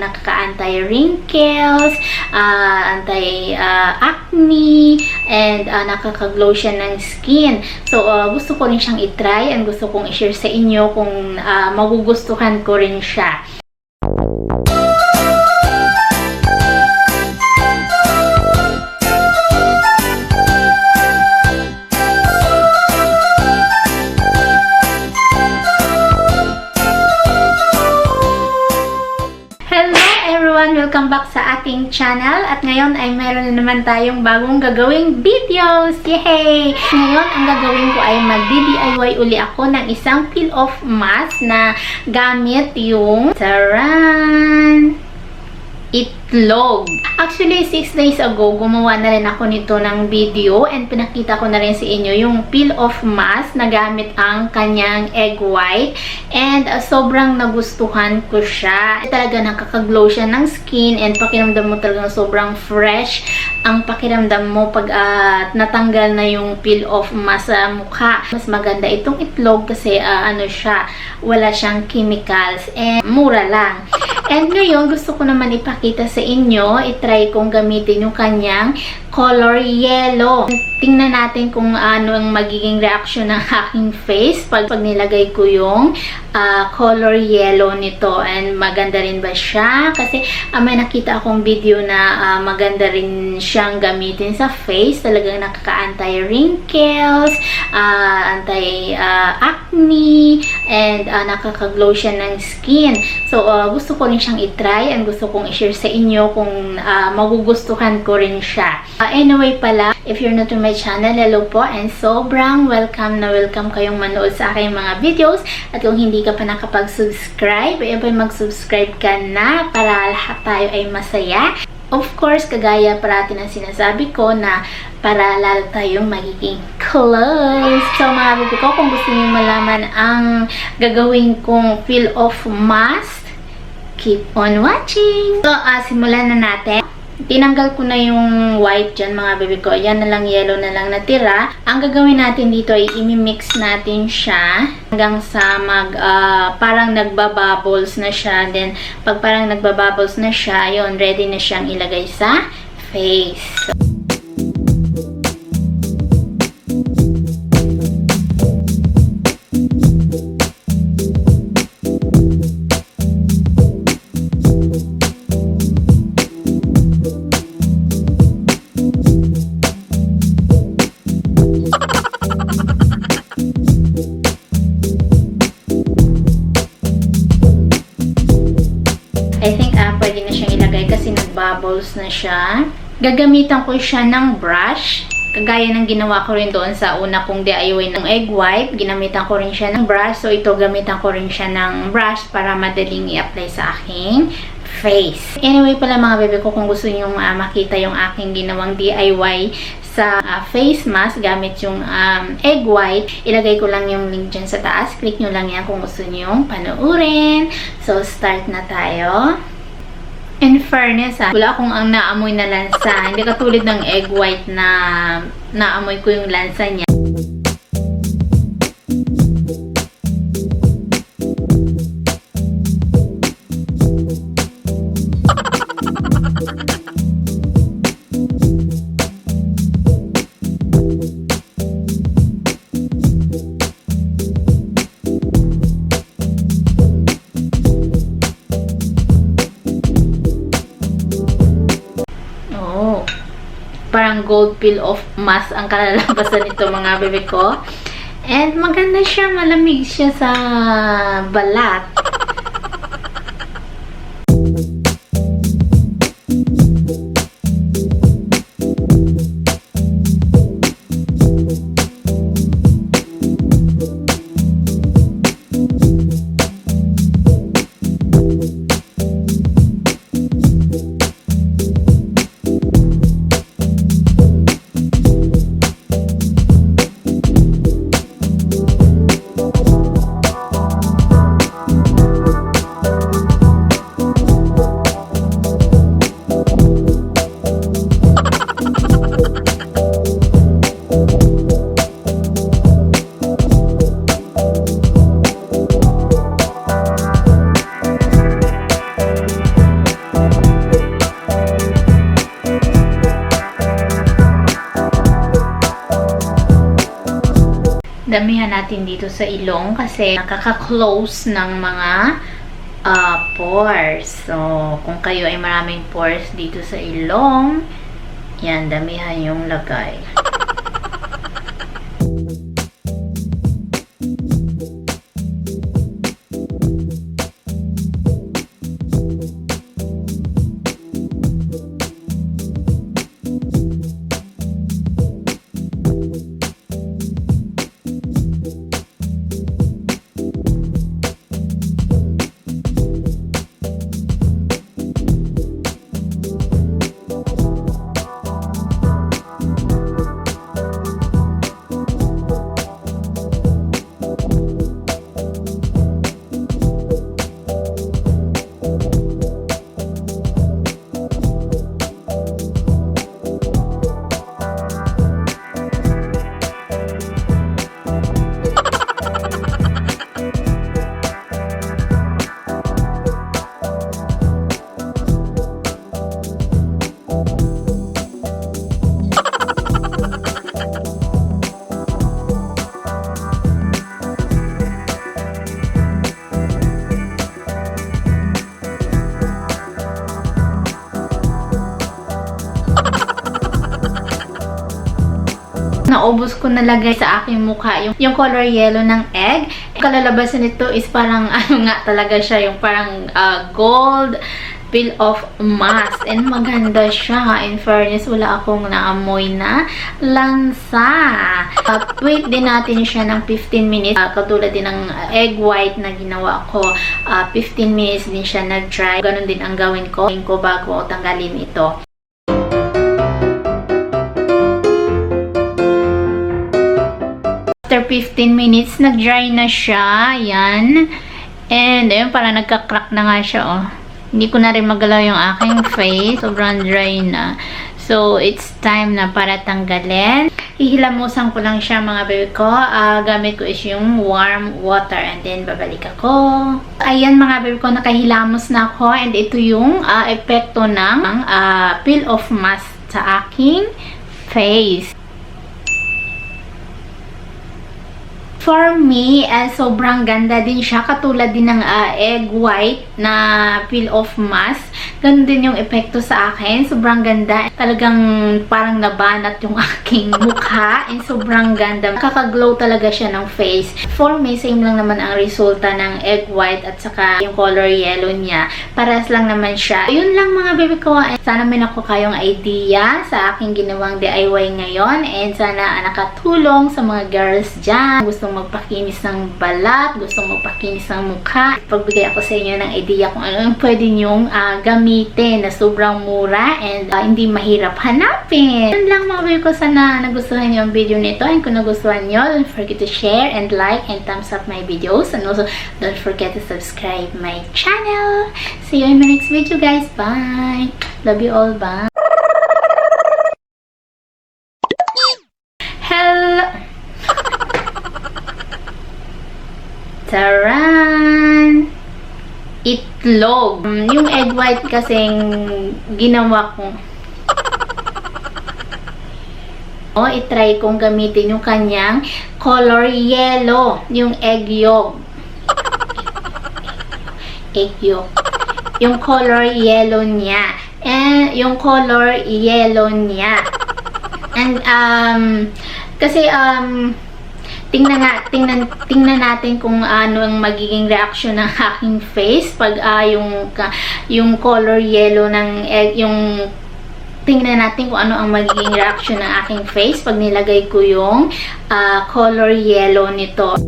nakaka-anti-wrinkles, anti-acne, and nakaka-glow siya ng skin. So, gusto ko rin siyang itry and gusto kong i-share sa inyo kung magugustuhan ko rin siya. Welcome back sa ating channel at ngayon ay meron na naman tayong bagong gagawing videos. Yay! Ngayon ang gagawin ko ay mag-DIY uli ako ng isang peel-off mask na gamit yung taran! Itlog. Actually, 6 days ago, gumawa na rin ako nito ng video and pinakita ko na rin sa inyo yung peel-off mask na gamit ang kanyang egg white and sobrang nagustuhan ko siya. Talaga nakaka-glow siya ng skin and pakiramdam mo talagang sobrang fresh ang pakiramdam mo pag natanggal na yung peel-off mask sa mukha. Mas maganda itong itlog kasi ano siya, wala siyang chemicals and mura lang. And ngayon, gusto ko naman ipakita sa inyo, itry kong gamitin yung kanyang color yellow. Tingnan natin kung ano ang magiging reaction ng aking face pag nilagay ko yung color yellow nito. And maganda rin ba siya? Kasi may nakita akong video na maganda rin siyang gamitin sa face. Talagang nakaka-anti-wrinkles, anti-acne, and nakaka-glow siya ng skin. So, gusto ko rin siyang itry and gusto kong i-share sa inyo kung magugustuhan ko rin siya. Anyway pala, if you're new to my channel, hello po and sobrang welcome kayong manood sa aking mga videos. At kung hindi ka pa nakapag-subscribe, mag-subscribe ka na para lahat tayo ay masaya. Of course, kagaya parati ng sinasabi ko na para lalo tayong magiging close. So mga baby ko, kung gusto niyo malaman ang gagawin kong peel-off mask, keep on watching! So, simulan na natin. Tinanggal ko na yung white dyan mga baby ko. Yan na lang, yellow na lang natira. Ang gagawin natin dito ay imimix natin siya hanggang sa parang nagbabubbles na siya. Then, pag parang nagbabubbles na siya, yun, ready na siyang ilagay sa face. I think pwede na siyang ilagay kasi nag-bubbles na siya. Gagamitan ko siya ng brush. Kagaya ng ginawa ko rin doon sa una kong DIY ng egg white. Ginamitan ko rin siya ng brush. So, ito gamitan ko rin siya ng brush para madaling i-apply sa aking face. Anyway pala mga bebe ko, kung gusto nyo makita yung aking ginawang DIY sa face mask gamit yung egg white, ilagay ko lang yung link dyan sa taas. Click nyo lang yan kung gusto nyo panoorin. So, start na tayo. In fairness, wala akong ang naamoy na lansa. Hindi katulad ng egg white na naamoy ko yung lansa niya. Parang gold peel-off mask ang kalalabasan nito mga bebe ko. And maganda siya, malamig siya sa balat. Damihan natin dito sa ilong kasi nakaka-close ng mga pores. So, kung kayo ay maraming pores dito sa ilong, yan, damihan yung lagay. Naubos ko nalagay sa aking mukha yung color yellow ng egg. Kalalabasan nito is parang ano nga talaga siya, yung parang gold peel off mask, and maganda siya. In fairness, wala akong naamoy na lansa. Wait din natin siya ng 15 minutes. Katulad din ng egg white na ginawa ko. 15 minutes din siya nag-dry. Ganon din ang gawin ko bago tanggalin ito. After 15 minutes, nag-dry na siya. Yan. And, ayun, parang nagka-crack na nga siya, oh. Hindi ko na rin magalaw yung aking face. Sobrang dry na. So, it's time na para tanggalin. Hihilamusan ko lang siya, mga baby ko. Gamit ko is yung warm water. And then, babalik ako. Ayan, mga baby ko, nakahilamos na ako. And ito yung epekto ng peel off mask sa aking face. For me, sobrang ganda din siya. Katulad din ng egg white na peel off mask. Ganun din yung epekto sa akin. Sobrang ganda. Talagang parang nabanat yung aking mukha. And sobrang ganda. Nakaka-glow talaga siya ng face. For me, same lang naman ang resulta ng egg white at saka yung color yellow niya. Paras lang naman siya. Yun lang, mga baby ko. Sana may naku kayong idea sa aking ginawang DIY ngayon. And sana nakatulong sa mga girls dyan. Gustong magpakinis ng balat, gustong magpakinis ng mukha. Pagbigay ako sa inyo ng idea kung ano yung pwede nyong gamitin na sobrang mura and hindi mahirap hanapin. Yun lang, mga baby ko. Sana nagustuhan nyo ang video nito. And kung nagustuhan nyo, don't forget to share and like and thumbs up my videos. And also, don't forget to subscribe my channel. See you in my next video, guys. Bye! Love you all. Bye! Hello! Taran! Itlog. Yung egg white kasing ginawa ko. I-try kong gamitin yung kanyang color yellow. Yung egg yolk. Egg yolk. Yung color yellow niya. And yung color yellow niya. And, kasi, tingnan natin kung ano ang magiging reaction ng aking face pag yung color yellow ng egg, tingnan natin kung ano ang magiging reaction ng aking face pag nilagay ko yung color yellow nito.